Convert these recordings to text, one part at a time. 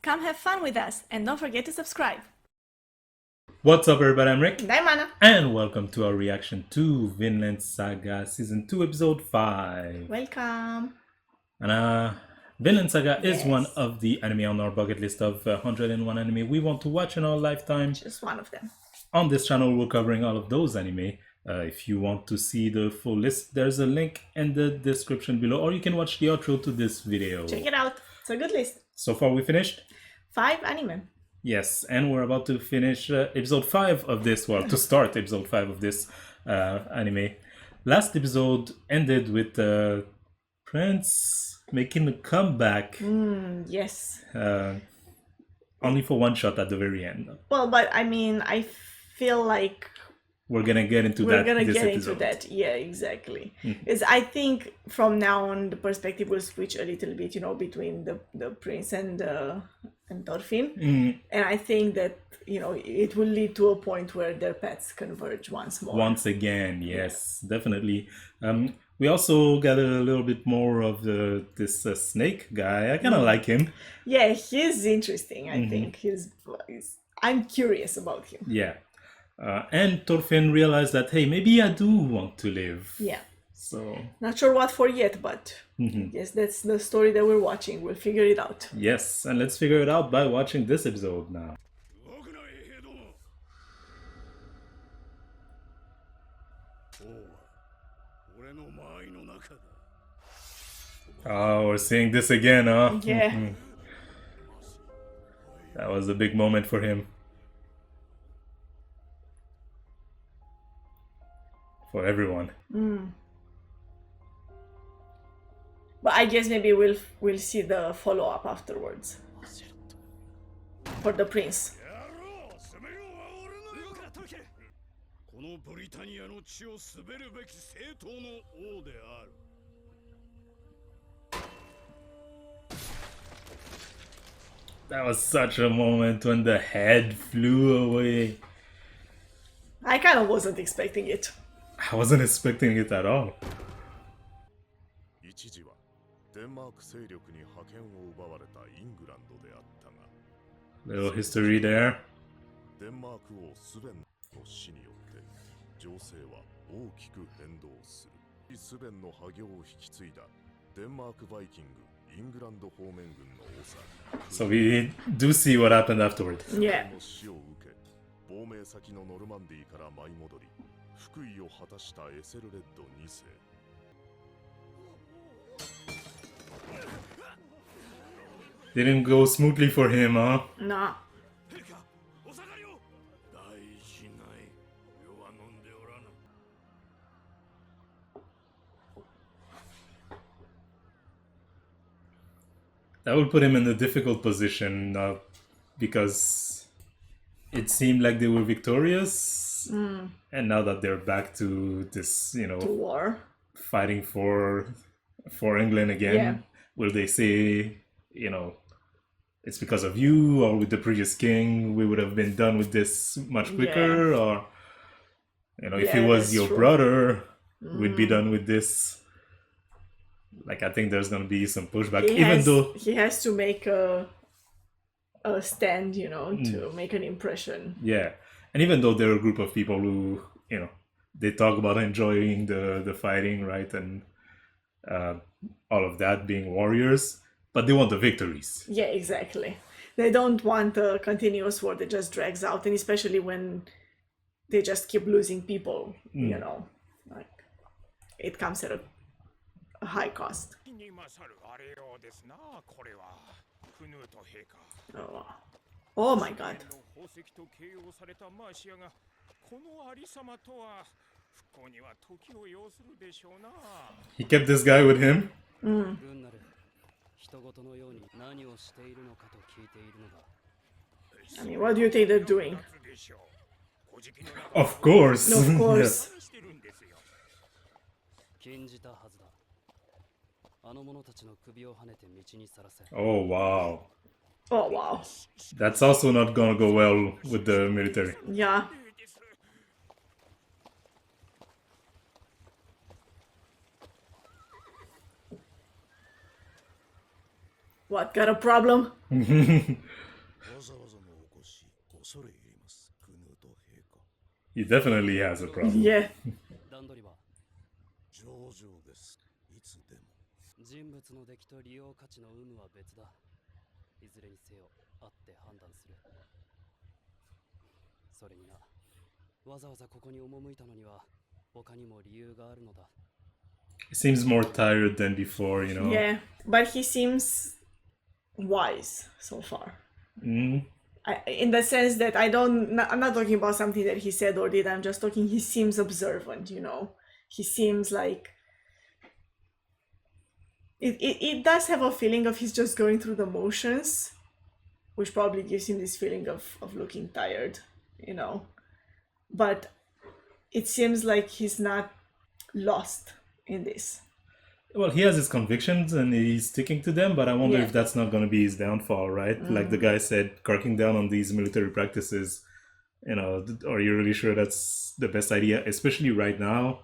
Come have fun with us and don't forget to subscribe. What's up everybody, I'm Rick. And I'm Anna. And welcome to our reaction to Vinland Saga Season 2 Episode 5. Welcome. And Vinland Saga is Yes. one of the anime on our bucket list of 101 anime we want to watch in our lifetime. Just one of them. On this channel we're covering all of those anime. If you want to see the full list, there's a link in the description below, or you can watch the outro to this video. Check it out. It's a good list. So far we finished? 5 anime. Yes, and we're about to finish episode 5 of this, well, to start episode 5 of this anime. Last episode ended with Prince making a comeback. Yes. Only for one shot at the very end. Well, but I mean, I feel like we're gonna get into we're that. gonna this get episode. into that. Yeah, exactly. Is I think from now on the perspective will switch a little bit, you know, between the prince and Thorfinn. And I think that, you know, it will lead to a point where their paths converge once more. Once again, yes, definitely. We also got a little bit more of this snake guy. I kind of like him. Yeah, he's interesting. I think I'm curious about him. Yeah. And Thorfinn realized that, hey, maybe I do want to live. Yeah. So not sure what for yet, but yes, that's the story that we're watching. We'll figure it out. Yes, and let's figure it out by watching this episode now. Oh, we're seeing this again, huh? Yeah. That was a big moment for him. For everyone. But I guess maybe we'll see the follow-up afterwards. For the prince. That was such a moment when the head flew away. I kind of wasn't expecting it. I wasn't expecting it at all. Little history there. So we do see what happened afterward. Yeah. Didn't go smoothly for him, huh? Nah. That would put him in a difficult position because it seemed like they were victorious, and now that they're back to this, you know, To war. fighting for England again, Yeah. will they say, you know, it's because of you, or with the previous king we would have been done with this much quicker, or, you know, if it Yeah, was that's your true. brother, we'd be done with this. Like, I think there's gonna be some pushback, He has to make a stand, you know, to make an impression. yeah, and even though there are a group of people who, you know, they talk about enjoying the fighting, right, and all of that, being warriors, but they want the victories. Yeah, exactly. They don't want a continuous war that just drags out, and especially when they just keep losing people, you know, like it comes at a high cost. Oh my god. He kept this guy with him. I mean, what do you think they're doing? Of course. Of course. Oh wow. Oh wow. That's also not gonna go well with the military. Yeah. What, got a problem? He definitely has a problem. Yeah. 人物の出来と利用価値の有無は別だ。いずれにせよ、会って判断する。それにな、わざわざここに赴いたのには、他にも理由があるのだ。He seems more tired than before, you know. Yeah. But he seems wise so far. In the sense that I'm not talking about something that he said or did. I'm just talking, he seems observant, you know. He seems like it does have a feeling of he's just going through the motions, which probably gives him this feeling of looking tired, you know. But it seems like he's not lost in this. Well, he has his convictions and he's sticking to them, but I wonder if that's not going to be his downfall, right? Like the guy said, cracking down on these military practices, you know, are you really sure that's the best idea, especially right now?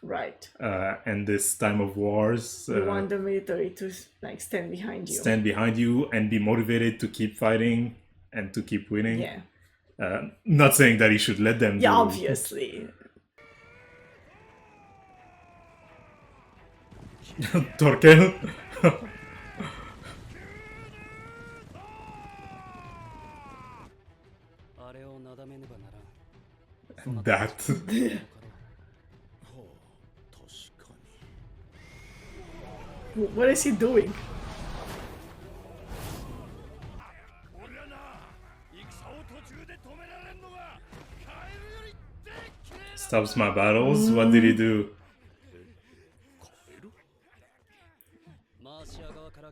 Right. And this time of wars. You want the military to like stand behind you. Stand behind you and be motivated to keep fighting and to keep winning. Yeah. Not saying that he should let them Yeah, do. obviously. Torkel. That. What is he doing? Stops my battles? What did he do?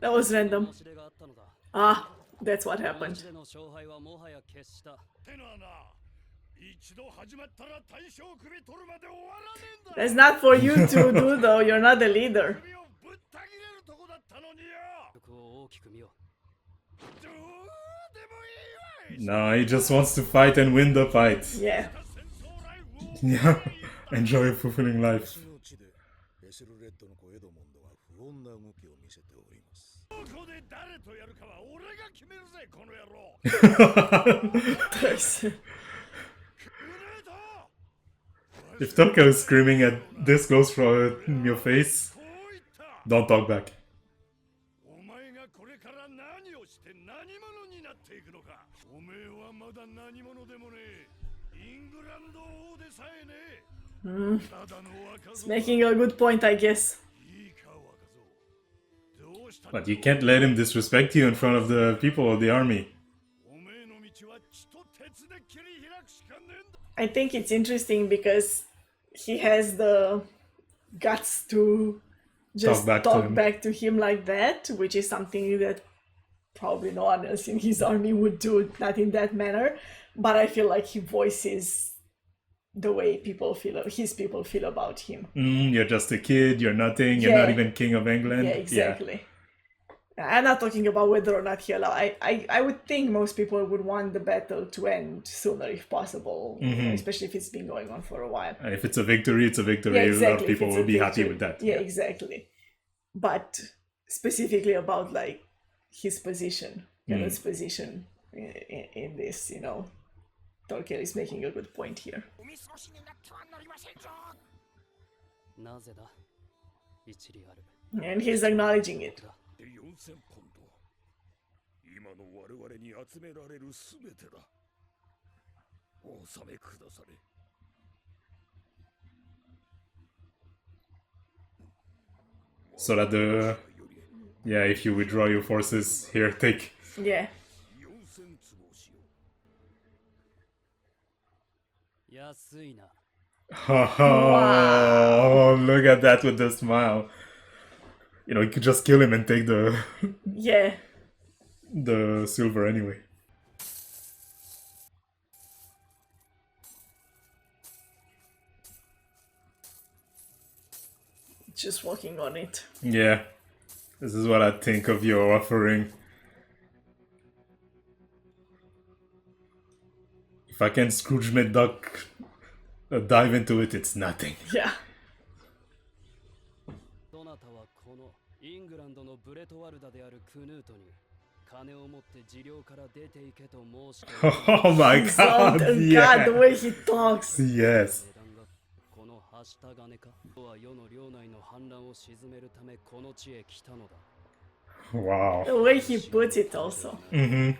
That was random. Ah, that's what happened. That's not for you to do though, you're not the leader. No, he just wants to fight and win the fight. Yeah. Yeah, enjoy a fulfilling life. If Torkel is screaming at this close from your face, don't talk back. It's making a good point, I guess. But you can't let him disrespect you in front of the people of the army. I think it's interesting because he has the guts to just talk back to him like that, which is something that probably no one else in his army would do, not in that manner. But I feel like he voices the way his people feel about him. You're just a kid, you're nothing, you're not even king of England. Yeah, exactly. I'm not talking about whether or not he allowed. I would think most people would want the battle to end sooner if possible, especially if it's been going on for a while. And if it's a victory, it's a victory. Yeah, exactly. A lot of people will be happy with that. Yeah, exactly. But specifically about like his position, Canute's position in this, you know, Torkel is making a good point here. And he's acknowledging it. So that if you withdraw your forces, here, take. Yeah. Oh, look at that with the smile. You know, you could just kill him and take the the silver anyway. Just working on it. Yeah. This is what I think of your offering. If I can Scrooge McDuck dive into it, it's nothing. Yeah. Oh my Exalt god, and yeah. God, the way he talks. Yes. このはした金かは世の領内の反乱を鎮めるためこの地へ来たのだ Wow. The way he puts it also. Mm-hmm.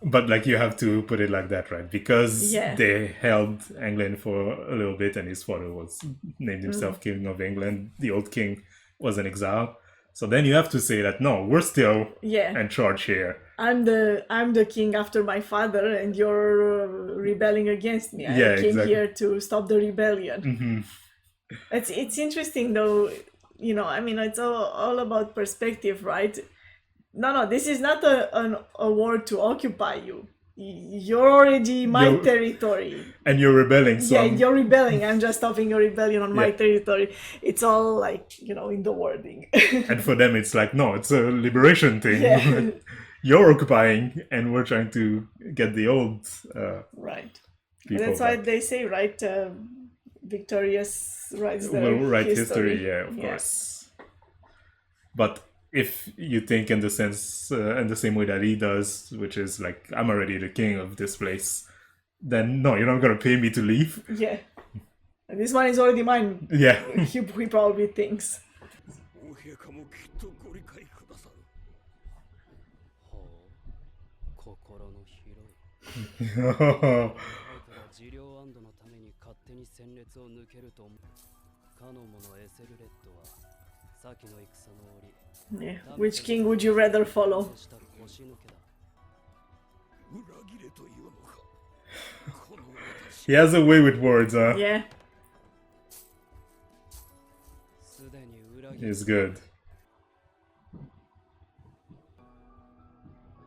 But like you have to put it like that, right? Because Yeah. they held England for a little bit, and his father was named himself King of England. The old king was in exile. So then you have to say that no, we're still Yeah. in charge here. I'm the king after my father, and you're rebelling against me. Yeah, I came exactly. here to stop the rebellion. Mm-hmm. It's interesting though, you know. I mean, it's all about perspective, right? No, this is not a war to occupy you. You're already my You're- territory. And you're rebelling, so Yeah, you're rebelling. I'm just stopping your rebellion on my Yeah. territory. It's all like, you know, in the wording. and for them it's like no, it's a liberation thing. Yeah. You're occupying, and we're trying to get the old Right. And people that's why back. they say, right? Victorious writes the We'll write history. history, yeah, of course. But if you think in the sense, in the same way that he does, which is like, I'm already the king of this place, then no, you're not gonna pay me to leave. Yeah. And this one is already mine. Yeah. He probably thinks. お陛下もきっとご理解くださる。ほう心の広い前から治療安堵のために勝手に戦列を抜けると思うかの者エセルレッドは先の戦の折 Yeah. Which king would you rather follow? した腰抜けだ裏切れというのか。この私 He has a way with words, huh? Yeah. すでに裏切り He's good.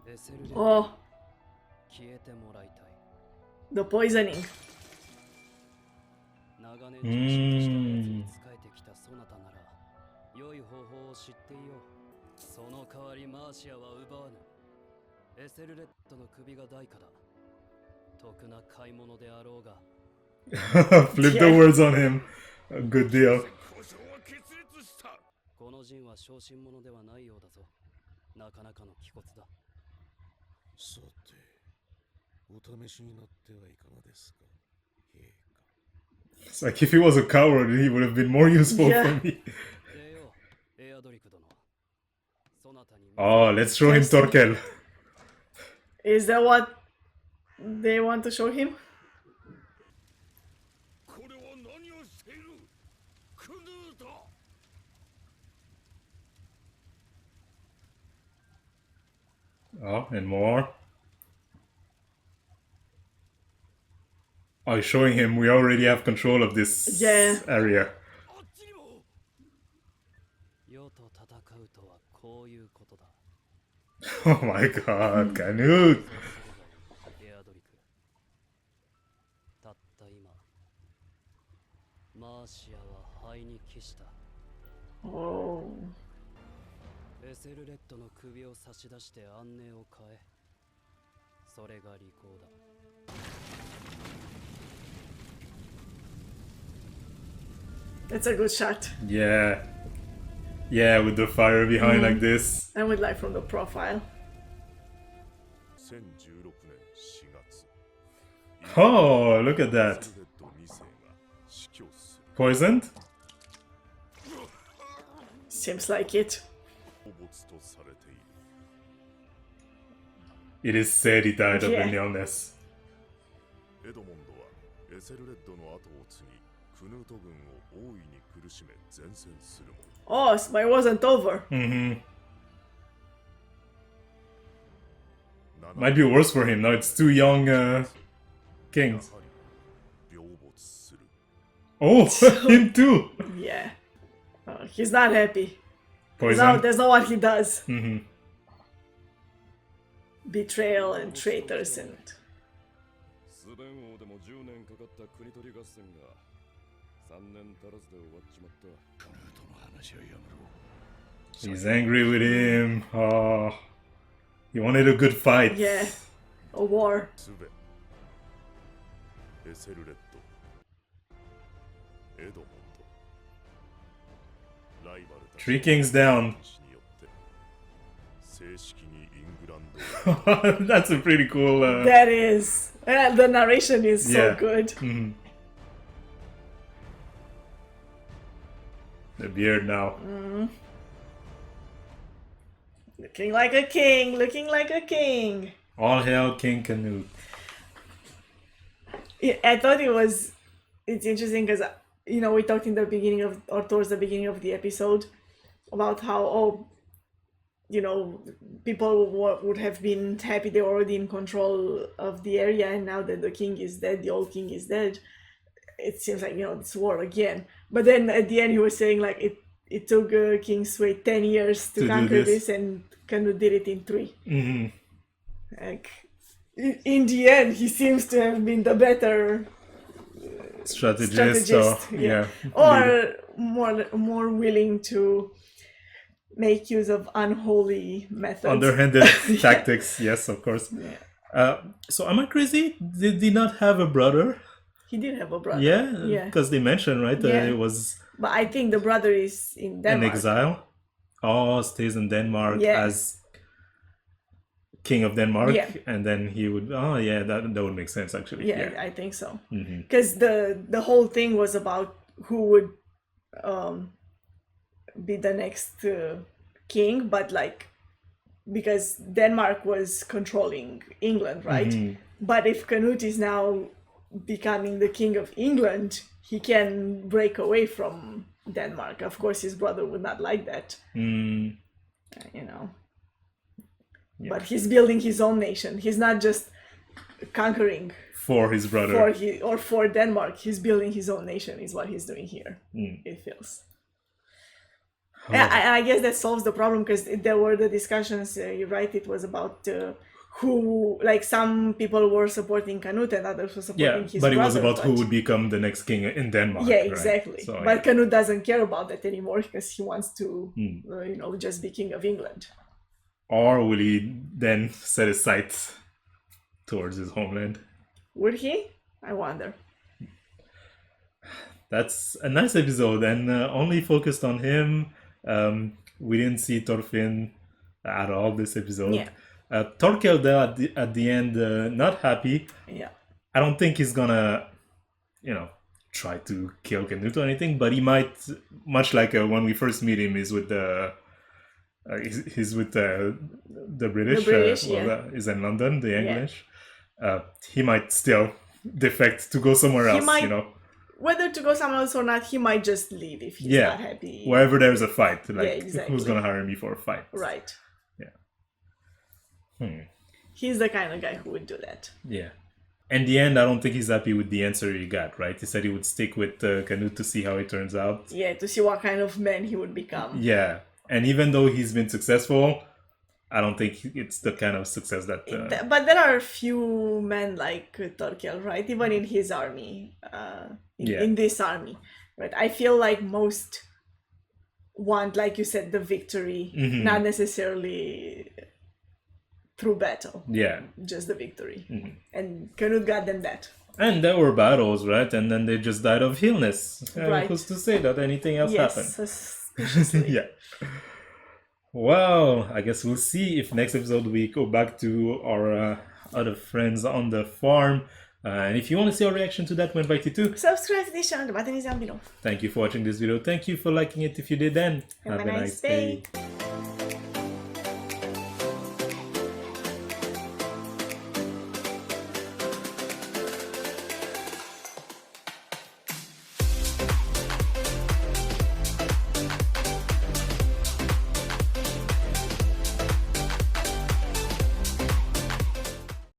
エセルレッド Oh, 消えてもらいたい the poisoning. 長年常識としたやつに仕えてきたそなたなら良い方法を知っていようその代わりマーシアは奪わぬエセルレッドの首が代価だ得な買い物であろうが Flip the words on him. A good deal. 交渉は決裂した。この陣は小心者ではないようだぞなかなかの気骨ださて、お試しになってはいかがですか、陛下。 It's like if he was a coward, he would have been more useful Yeah. for me. でよエアドリク殿そなたに Oh, let's show him Torkel. Is that what they want to show him? これは何をしているクヌート Oh, and more. Oh, he's showing him we already have control of this Yeah. area. あっちにも世と戦うとはこういうことだ Oh my god, Canute! エアドリクたった今マーシアは灰に帰した Oh. エセルレッドの首を差し出して安寧を変えそれが利口だ That's a good shot. Yeah. Yeah, with the fire behind like this. I would like from the profile. 2016年4月 Oh, look at that. エセルレッド2世が死去する Poisoned? Seems like it. 放没とされている It is said he died of Yeah. an illness. エドモンドはエセルレッドの後を継ぎクヌート軍を大いに苦しめ前線するも Oh, so it wasn't over. Mm-hmm. 7 Might be worse for him now. It's two young や kings. はり病没する Oh, him too. Yeah. Oh, he's not happy. No, Poison. that's not what he does. Mm-hmm. Betrayal and traitors and スベン王でも10年かかった国取り合戦が3年足らずで終わっちまったクヌートの話はやめろ He's angry with him. Oh, he wanted a good fight. yeah, a war. スベンエセルレッドエドモンドライバルたち Three kings down. によって正式にイングランド That's a pretty cool. That is. The narration is Yeah. so good. Mhm. The beard now. Looking like a king, looking like a king. All hail King Canute. I thought it's interesting because, we talked in the beginning or towards the beginning of the episode about how, people would have been happy they were already in control of the area, and now that the king is dead, the old king is dead, it seems like, it's war again. But then at the end he was saying like it took King Sway 10 years to conquer this, and Canute did it in 3. Mm-hmm. Like, in the end, he seems to have been the better Strategist. yeah. Or more willing to make use of unholy methods. Underhanded tactics, yes, of course. Yeah. So am I crazy? Did he not have a brother? He did have a brother. Yeah? Because they mentioned, right? Yeah. It was But I think the brother is in Denmark. in exile. Oh, stays in Denmark Yeah. as King of Denmark. Yeah. And then he would... Oh, yeah, that would make sense, actually. Yeah, I think so. Mm-hmm. Because the whole thing was about who would be the next king, but like, because Denmark was controlling England, right? Mm-hmm. But if Canute is now becoming the king of England, he can break away from Denmark. Of course, his brother would not like that, Mm. Yeah. But he's building his own nation. He's not just conquering For his brother. for Denmark. He's building his own nation is what he's doing here. It feels. Oh. I guess that solves the problem, because there were the discussions, you're right, it was about who, like, some people were supporting Canute and others were supporting his but brother. it was about who would become the next king in Denmark. Yeah, right? exactly. So, but Canute doesn't care about that anymore, because he wants to, just be king of England. Or will he then set his sights towards his homeland? Would he? I wonder. That's a nice episode, and only focused on him. We didn't see Thorfinn at all this episode. Yeah. Thorkel there at the end, not happy. Yeah. I don't think he's gonna, try to kill Canute or anything, but he might, much like when we first meet him, is with the he's with the British. The British, yeah. Is in London, the English. He might still defect to go somewhere else. Whether to go somewhere else or not, he might just leave if he's not happy. Wherever there's a fight, like exactly. who's gonna hire me for a fight? Right. Yeah. He's the kind of guy who would do that. Yeah. In the end, I don't think he's happy with the answer he got, right? He said he would stick with Canute to see how it turns out. Yeah, to see what kind of man he would become. Yeah. And even though he's been successful, I don't think it's the kind of success that... But there are a few men like Thorkel, right? Even in his army, in this army, right? I feel like most want, like you said, the victory, not necessarily through battle. Yeah. Just the victory. And Canute got them that. And there were battles, right? And then they just died of illness. Right. Who's to say that anything else happened? Suspiciously. Yeah. Well, I guess we'll see if next episode we go back to our other friends on the farm. And if you want to see our reaction to that, we invite you to subscribe to this channel. The button is down below. Thank you for watching this video. Thank you for liking it if you did, and have a nice day.